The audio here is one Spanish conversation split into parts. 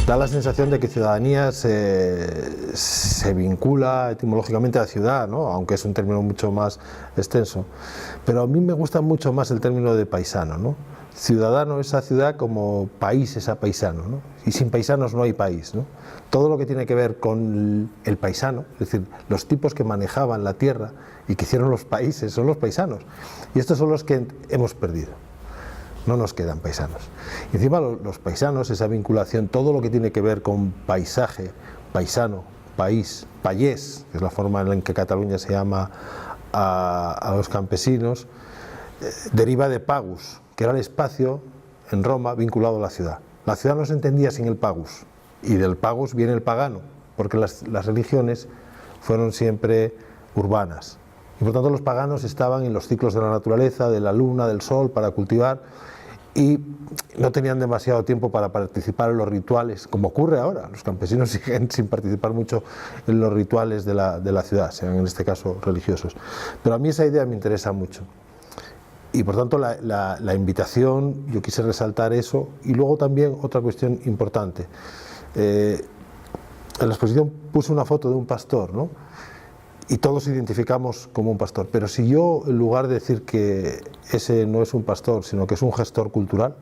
Da la sensación de que ciudadanía se vincula etimológicamente a la ciudad, ¿no? Aunque es un término mucho más extenso. Pero a mí me gusta mucho más el término de paisano, ¿no? Ciudadano es a ciudad como país es a paisano, ¿no? Y sin paisanos no hay país, ¿no? Todo lo que tiene que ver con el paisano, es decir, los tipos que manejaban la tierra y que hicieron los países son los paisanos. Y estos son los que hemos perdido. No nos quedan paisanos. Y encima los paisanos, esa vinculación, todo lo que tiene que ver con paisaje, paisano, país, payés, que es la forma en que Cataluña se llama a los campesinos, deriva de pagus, que era el espacio en Roma vinculado a la ciudad. La ciudad no se entendía sin el pagus, y del pagus viene el pagano, porque las religiones fueron siempre urbanas. Y por tanto los paganos estaban en los ciclos de la naturaleza, de la luna, del sol, para cultivar, y no tenían demasiado tiempo para participar en los rituales, como ocurre ahora. Los campesinos siguen sin participar mucho en los rituales de la ciudad, sean en este caso religiosos. Pero a mí esa idea me interesa mucho. Y por tanto la invitación, yo quise resaltar eso, y luego también otra cuestión importante. En la exposición puse una foto de un pastor, ¿no? Y todos identificamos como un pastor, pero si yo, en lugar de decir que ese no es un pastor, sino que es un gestor cultural,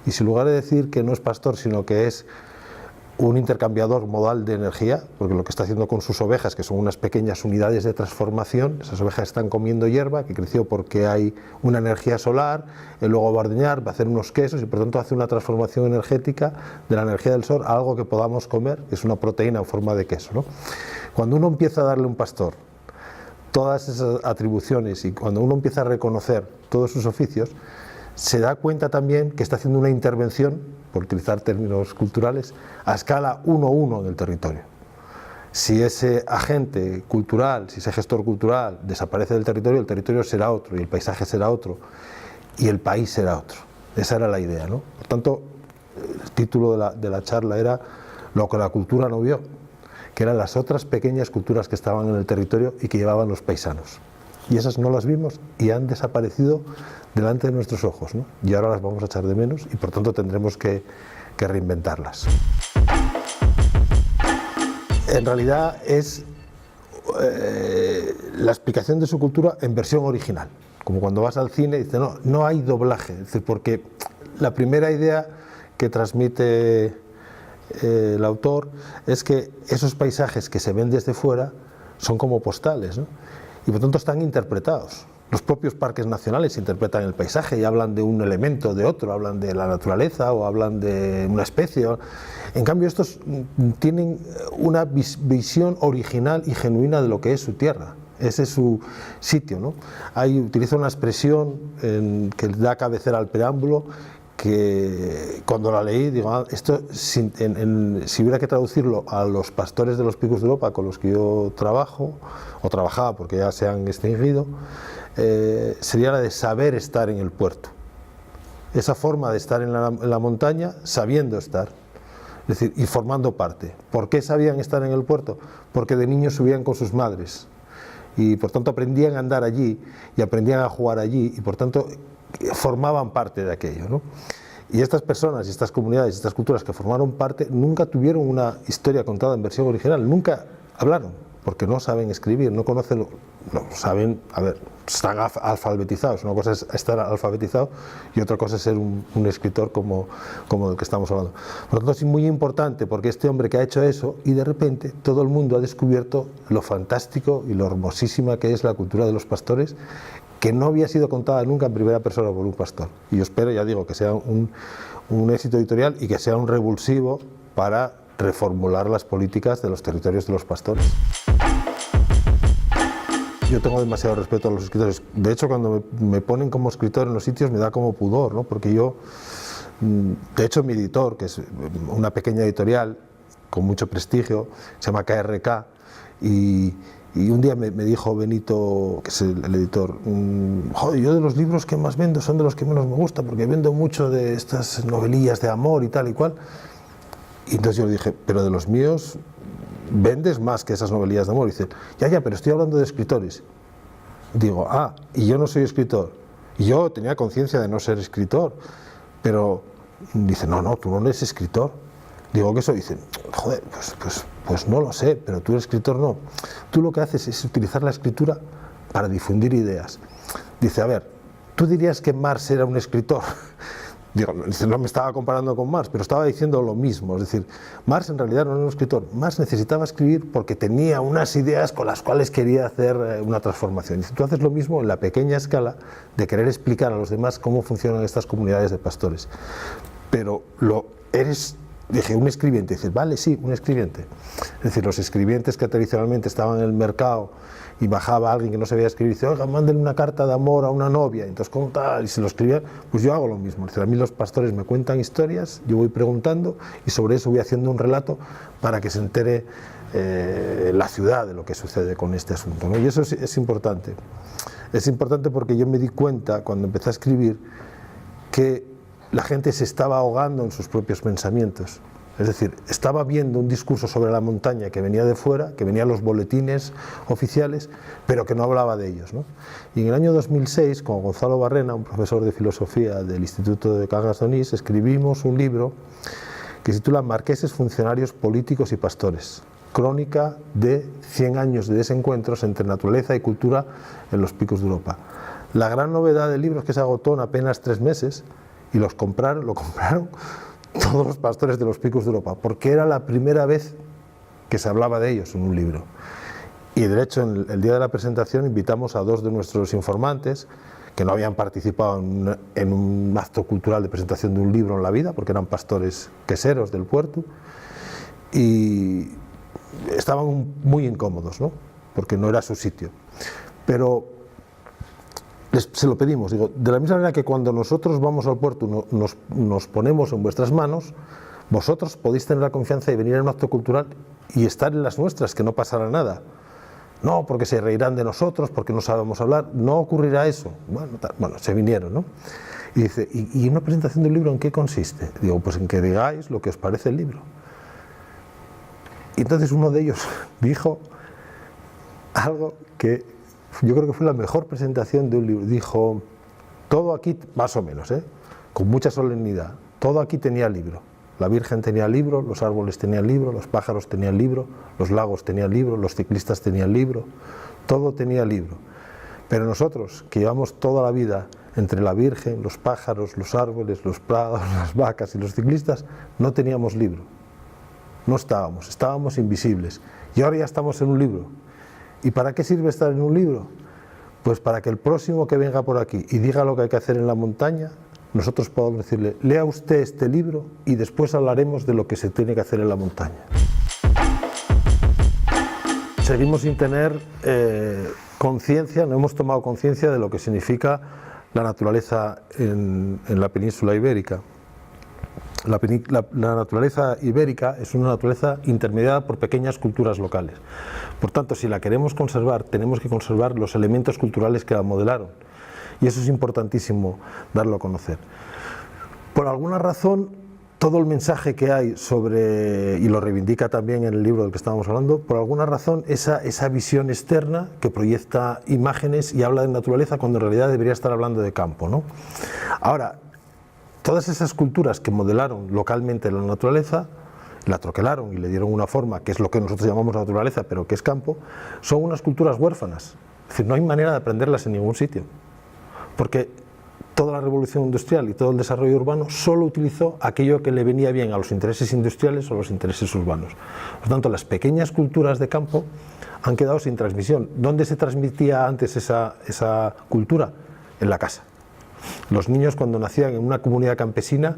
y si en lugar de decir que no es pastor, sino que es un intercambiador modal de energía, porque lo que está haciendo con sus ovejas, que son unas pequeñas unidades de transformación, esas ovejas están comiendo hierba, que creció porque hay una energía solar, y luego va a ordeñar, va a hacer unos quesos, y por tanto hace una transformación energética de la energía del sol a algo que podamos comer, que es una proteína en forma de queso, ¿no? Cuando uno empieza a darle a un pastor todas esas atribuciones y cuando uno empieza a reconocer todos sus oficios, se da cuenta también que está haciendo una intervención, por utilizar términos culturales, a escala 1:1 del territorio. Si ese agente cultural, si ese gestor cultural desaparece del territorio, el territorio será otro, y el paisaje será otro, y el país será otro. Esa era la idea, ¿no? Por tanto, el título de la charla era Lo que la cultura no vio, que eran las otras pequeñas culturas que estaban en el territorio y que llevaban los paisanos. Y esas no las vimos y han desaparecido delante de nuestros ojos, ¿no? Y ahora las vamos a echar de menos y por tanto tendremos que reinventarlas. En realidad es la explicación de su cultura en versión original, como cuando vas al cine y dices no hay doblaje, es decir, porque la primera idea que transmite el autor es que esos paisajes que se ven desde fuera son como postales, ¿no? Y por tanto están interpretados. Los propios parques nacionales interpretan el paisaje y hablan de un elemento, de otro, hablan de la naturaleza o hablan de una especie. En cambio estos tienen una visión original y genuina de lo que es su tierra. Ese es su sitio, ¿no? Utiliza una expresión que da cabecera al preámbulo, que cuando la leí digo, esto si hubiera que traducirlo a los pastores de los picos de Europa con los que yo trabajo, o trabajaba porque ya se han extinguido, sería la de saber estar en el puerto. Esa forma de estar en la montaña sabiendo estar, es decir, y formando parte. ¿Por qué sabían estar en el puerto? Porque de niños subían con sus madres y por tanto aprendían a andar allí y aprendían a jugar allí y por tanto formaban parte de aquello, ¿no? Y estas personas, y estas comunidades, y estas culturas que formaron parte, nunca tuvieron una historia contada en versión original, nunca hablaron, porque no saben escribir, no conocen, no saben, están alfabetizados. Una cosa es estar alfabetizado y otra cosa es ser un escritor como del que estamos hablando. Por lo tanto es muy importante porque este hombre que ha hecho eso y de repente todo el mundo ha descubierto lo fantástico y lo hermosísima que es la cultura de los pastores, que no había sido contada nunca en primera persona por un pastor. Y yo espero, ya digo, que sea un éxito editorial y que sea un revulsivo para reformular las políticas de los territorios de los pastores. Yo tengo demasiado respeto a los escritores. De hecho, cuando me ponen como escritor en los sitios me da como pudor, ¿no? Porque yo, de hecho, mi editor, que es una pequeña editorial con mucho prestigio, se llama KRK, y un día me dijo Benito, que es el editor, joder, yo de los libros que más vendo son de los que menos me gusta, porque vendo mucho de estas novelillas de amor y tal y cual. Y entonces yo le dije, pero de los míos vendes más que esas novelillas de amor. Y dice, ya, pero estoy hablando de escritores. Digo, y yo no soy escritor. Y yo tenía conciencia de no ser escritor, pero dice, no, tú no eres escritor. Digo, ¿qué soy? Dicen, joder, pues no lo sé, pero tú eres escritor, no. Tú lo que haces es utilizar la escritura para difundir ideas. Dice, a ver, ¿tú dirías que Marx era un escritor? Digo, no me estaba comparando con Marx, pero estaba diciendo lo mismo. Es decir, Marx en realidad no era un escritor. Marx necesitaba escribir porque tenía unas ideas con las cuales quería hacer una transformación. Dice, tú haces lo mismo en la pequeña escala de querer explicar a los demás cómo funcionan estas comunidades de pastores. Pero dije, un escribiente. Dice, vale, sí, un escribiente. Es decir, los escribientes que tradicionalmente estaban en el mercado y bajaba alguien que no sabía escribir y dice, oiga, mándenle una carta de amor a una novia, entonces ¿cómo tal? Y se lo escribían, pues yo hago lo mismo. Dice, a mí los pastores me cuentan historias, yo voy preguntando y sobre eso voy haciendo un relato para que se entere la ciudad de lo que sucede con este asunto, ¿no? Y eso es importante. Es importante porque yo me di cuenta cuando empecé a escribir que la gente se estaba ahogando en sus propios pensamientos. Es decir, estaba viendo un discurso sobre la montaña que venía de fuera, que venía en los boletines oficiales, pero que no hablaba de ellos, ¿no? Y en el año 2006, con Gonzalo Barrena, un profesor de filosofía del Instituto de Cangas de Onís, escribimos un libro que se titula Marqueses, funcionarios políticos y pastores, crónica de 100 años de desencuentros entre naturaleza y cultura en los picos de Europa. La gran novedad del libro es que se agotó en apenas 3 meses y lo compraron todos los pastores de los picos de Europa, porque era la primera vez que se hablaba de ellos en un libro. Y de hecho, el día de la presentación invitamos a 2 de nuestros informantes que no habían participado en un acto cultural de presentación de un libro en la vida, porque eran pastores queseros del puerto, y estaban muy incómodos, ¿no? Porque no era su sitio. Pero se lo pedimos, digo, de la misma manera que cuando nosotros vamos al puerto nos ponemos en vuestras manos, vosotros podéis tener la confianza de venir a un acto cultural y estar en las nuestras, que no pasará nada. No, porque se reirán de nosotros, porque no sabemos hablar, no ocurrirá eso. Bueno, se vinieron, ¿no? Y dice, ¿y una presentación del libro en qué consiste? Digo, pues en que digáis lo que os parece el libro. Y entonces uno de ellos dijo algo que yo creo que fue la mejor presentación de un libro. Dijo, todo aquí, más o menos, con mucha solemnidad, todo aquí tenía libro. La Virgen tenía libro, los árboles tenían libro, los pájaros tenían libro, los lagos tenían libro, los ciclistas tenían libro, todo tenía libro. Pero nosotros, que llevamos toda la vida entre la Virgen, los pájaros, los árboles, los prados, las vacas y los ciclistas, no teníamos libro. No estábamos invisibles. Y ahora ya estamos en un libro. ¿Y para qué sirve estar en un libro? Pues para que el próximo que venga por aquí y diga lo que hay que hacer en la montaña, nosotros podamos decirle, lea usted este libro y después hablaremos de lo que se tiene que hacer en la montaña. Seguimos sin tener conciencia, no hemos tomado conciencia de lo que significa la naturaleza en la península ibérica. La naturaleza ibérica es una naturaleza intermediada por pequeñas culturas locales. Por tanto, si la queremos conservar, tenemos que conservar los elementos culturales que la modelaron. Y eso es importantísimo darlo a conocer. Por alguna razón, todo el mensaje que hay sobre, y lo reivindica también en el libro del que estábamos hablando, por alguna razón esa visión externa que proyecta imágenes y habla de naturaleza cuando en realidad debería estar hablando de campo, ¿no? Ahora, todas esas culturas que modelaron localmente la naturaleza, la troquelaron y le dieron una forma, que es lo que nosotros llamamos naturaleza, pero que es campo, son unas culturas huérfanas. Es decir, no hay manera de aprenderlas en ningún sitio, porque toda la revolución industrial y todo el desarrollo urbano solo utilizó aquello que le venía bien a los intereses industriales o a los intereses urbanos. Por tanto, las pequeñas culturas de campo han quedado sin transmisión. ¿Dónde se transmitía antes esa cultura? En la casa. Los niños, cuando nacían en una comunidad campesina,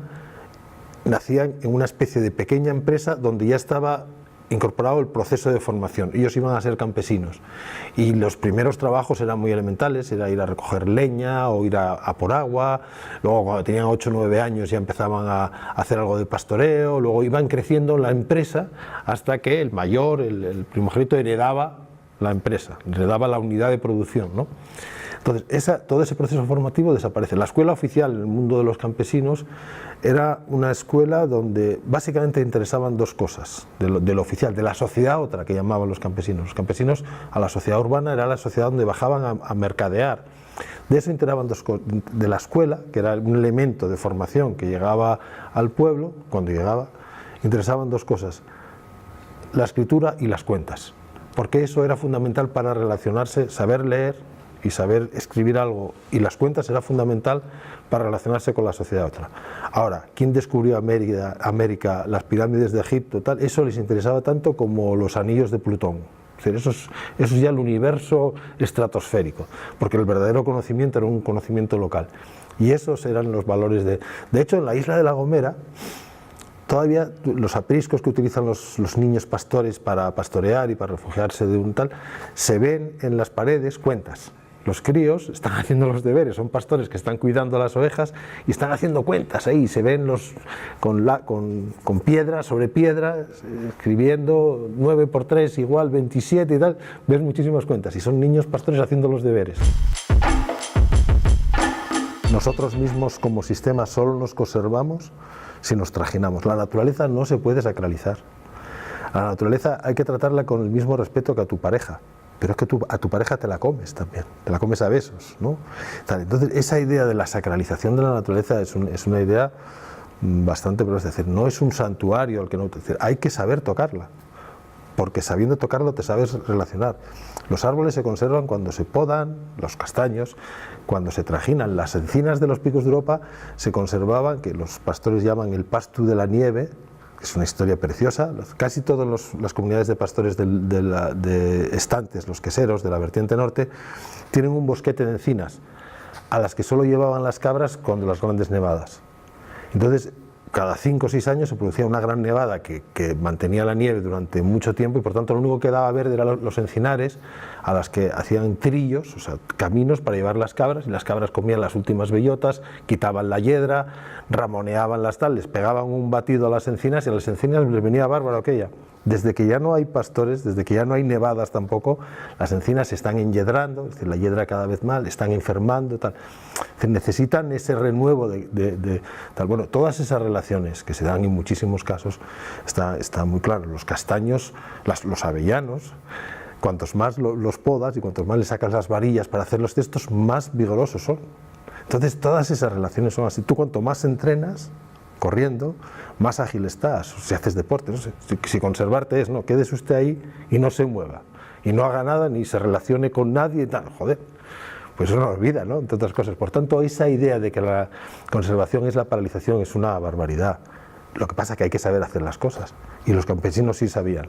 nacían en una especie de pequeña empresa donde ya estaba incorporado el proceso de formación. Ellos iban a ser campesinos y los primeros trabajos eran muy elementales, era ir a recoger leña o ir a por agua. Luego, cuando tenían 8 o 9 años, ya empezaban a hacer algo de pastoreo. Luego iban creciendo en la empresa hasta que el mayor, el primogénito, heredaba la empresa, heredaba la unidad de producción, ¿no? Entonces, todo ese proceso formativo desaparece. La escuela oficial en el mundo de los campesinos era una escuela donde básicamente interesaban 2 cosas, de lo oficial, de la sociedad otra que llamaban los campesinos. Los campesinos, a la sociedad urbana, era la sociedad donde bajaban a mercadear. De eso enteraban 2 cosas, de la escuela, que era un elemento de formación que llegaba al pueblo, cuando llegaba, interesaban dos cosas: la escritura y las cuentas, porque eso era fundamental para relacionarse, saber leer y saber escribir algo, y las cuentas era fundamental para relacionarse con la sociedad otra. Ahora, ¿quién descubrió América, las pirámides de Egipto, tal? Eso les interesaba tanto como los anillos de Plutón. Es decir, eso es ya el universo estratosférico, porque el verdadero conocimiento era un conocimiento local, y esos eran los valores de hecho, en la isla de La Gomera, todavía los apriscos que utilizan los niños pastores para pastorear y para refugiarse de un tal, se ven en las paredes cuentas. Los críos están haciendo los deberes, son pastores que están cuidando las ovejas y están haciendo cuentas ahí, se ven con piedra sobre piedra, escribiendo 9 por 3 igual 27 y tal, ves muchísimas cuentas, y son niños pastores haciendo los deberes. Nosotros mismos como sistema solo nos conservamos si nos trajinamos. La naturaleza no se puede sacralizar. A la naturaleza hay que tratarla con el mismo respeto que a tu pareja, pero es que a tu pareja te la comes también, te la comes a besos, ¿no? Entonces, esa idea de la sacralización de la naturaleza es una idea bastante, pero es decir, no es un santuario al que no, es decir, hay que saber tocarla, porque sabiendo tocarlo te sabes relacionar. Los árboles se conservan cuando se podan, los castaños, cuando se trajinan. Las encinas de los picos de Europa se conservaban, que los pastores llaman el pastu de la nieve, que es una historia preciosa. Casi todas las comunidades de pastores de estantes, los queseros de la vertiente norte, tienen un bosquete de encinas, a las que solo llevaban las cabras cuando las grandes nevadas. Entonces, cada 5 o 6 años se producía una gran nevada que mantenía la nieve durante mucho tiempo, y por tanto lo único que quedaba verde eran los encinares, a las que hacían trillos, o sea, caminos para llevar las cabras, y las cabras comían las últimas bellotas, quitaban la hiedra, ramoneaban las tal, les pegaban un batido a las encinas, y a las encinas les venía bárbaro aquella. Desde que ya no hay pastores, desde que ya no hay nevadas tampoco, las encinas se están enyedrando, es decir, la hiedra cada vez más, están enfermando, tal. Es decir, necesitan ese renuevo tal. Bueno, todas esas relaciones que se dan en muchísimos casos, está muy claro. Los castaños, los avellanos, cuantos más los podas y cuantos más le sacas las varillas para hacer los cestos, más vigorosos son. Entonces, todas esas relaciones son así. Tú cuanto más entrenas, corriendo, más ágil estás, si haces deporte, no sé, si conservarte es, no, quédese usted ahí y no se mueva, y no haga nada, ni se relacione con nadie y tal, joder, pues eso no olvida, ¿no?, entre otras cosas. Por tanto, esa idea de que la conservación es la paralización es una barbaridad. Lo que pasa es que hay que saber hacer las cosas, y los campesinos sí sabían.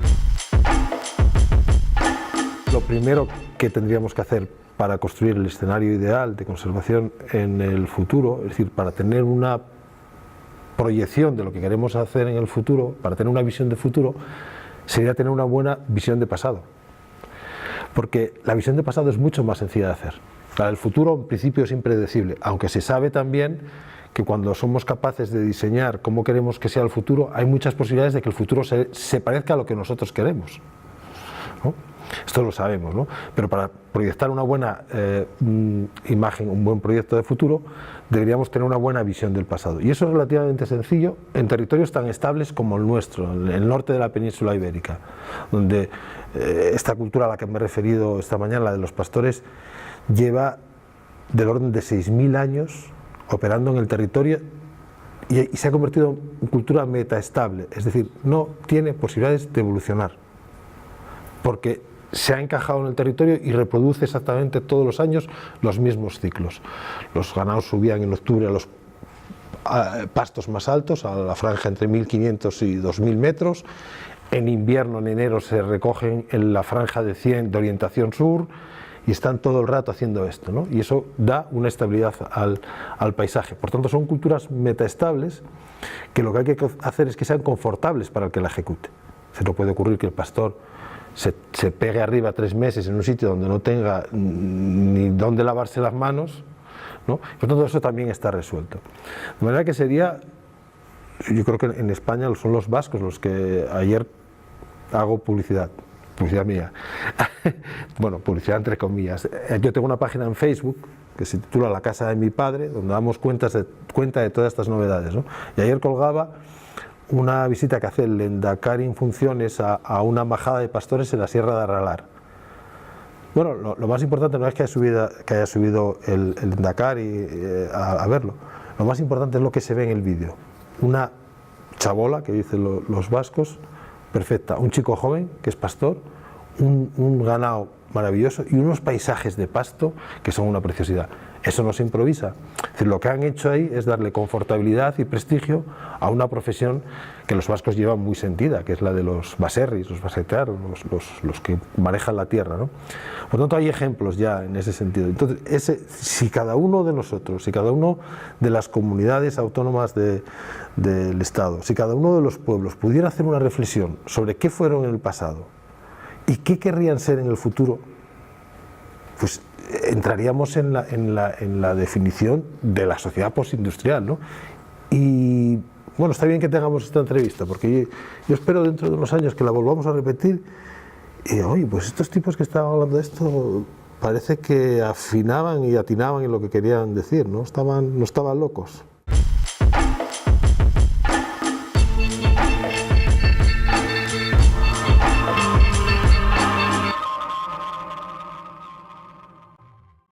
Lo primero que tendríamos que hacer para construir el escenario ideal de conservación en el futuro, es decir, para tener una proyección de lo que queremos hacer en el futuro, para tener una visión de futuro, sería tener una buena visión de pasado. Porque la visión de pasado es mucho más sencilla de hacer. El futuro en principio es impredecible, aunque se sabe también que cuando somos capaces de diseñar cómo queremos que sea el futuro, hay muchas posibilidades de que el futuro se parezca a lo que nosotros queremos, ¿no? Esto lo sabemos, ¿no? Pero para proyectar una buena imagen, un buen proyecto de futuro, deberíamos tener una buena visión del pasado. Y eso es relativamente sencillo en territorios tan estables como el nuestro, el norte de la península ibérica, donde esta cultura a la que me he referido esta mañana, la de los pastores, lleva del orden de 6.000 años operando en el territorio y se ha convertido en cultura metaestable, es decir, no tiene posibilidades de evolucionar, porque se ha encajado en el territorio y reproduce exactamente todos los años los mismos ciclos. Los ganados subían en octubre a los pastos más altos, a la franja entre 1.500 y 2.000 metros, en invierno, en enero, se recogen en la franja de 100 de orientación sur, y están todo el rato haciendo esto, ¿no? Y eso da una estabilidad al paisaje. Por tanto, son culturas metaestables que lo que hay que hacer es que sean confortables para el que la ejecute. Se no puede ocurrir que el pastor se pegue arriba 3 meses en un sitio donde no tenga ni dónde lavarse las manos, ¿no? Por tanto, eso también está resuelto. De manera que sería, yo creo que en España son los vascos los que ayer hago publicidad mía, bueno, publicidad entre comillas. Yo tengo una página en Facebook que se titula La Casa de mi Padre, donde damos cuenta de todas estas novedades, ¿no? Y ayer colgaba una visita que hace el Endacari en funciones a una majada de pastores en la Sierra de Aralar. Bueno, lo más importante no es que haya subido el Endacari a verlo. Lo más importante es lo que se ve en el vídeo. Una chabola, que dicen los vascos, perfecta, un chico joven que es pastor, un ganado maravilloso y unos paisajes de pasto que son una preciosidad. Eso no se improvisa. Es decir, lo que han hecho ahí es darle confortabilidad y prestigio a una profesión que los vascos llevan muy sentida, que es la de los baserris, los basetearos, los que manejan la tierra, ¿no? Por lo tanto, hay ejemplos ya en ese sentido. Entonces, si cada uno de nosotros, si cada uno de las comunidades autónomas del Estado, si cada uno de los pueblos pudiera hacer una reflexión sobre qué fueron en el pasado y qué querrían ser en el futuro, pues entraríamos en la definición de la sociedad postindustrial, ¿no? Y bueno, está bien que tengamos esta entrevista, porque yo espero dentro de unos años que la volvamos a repetir y, oye, pues estos tipos que estaban hablando de esto parece que afinaban y atinaban en lo que querían decir, ¿no? No estaban locos.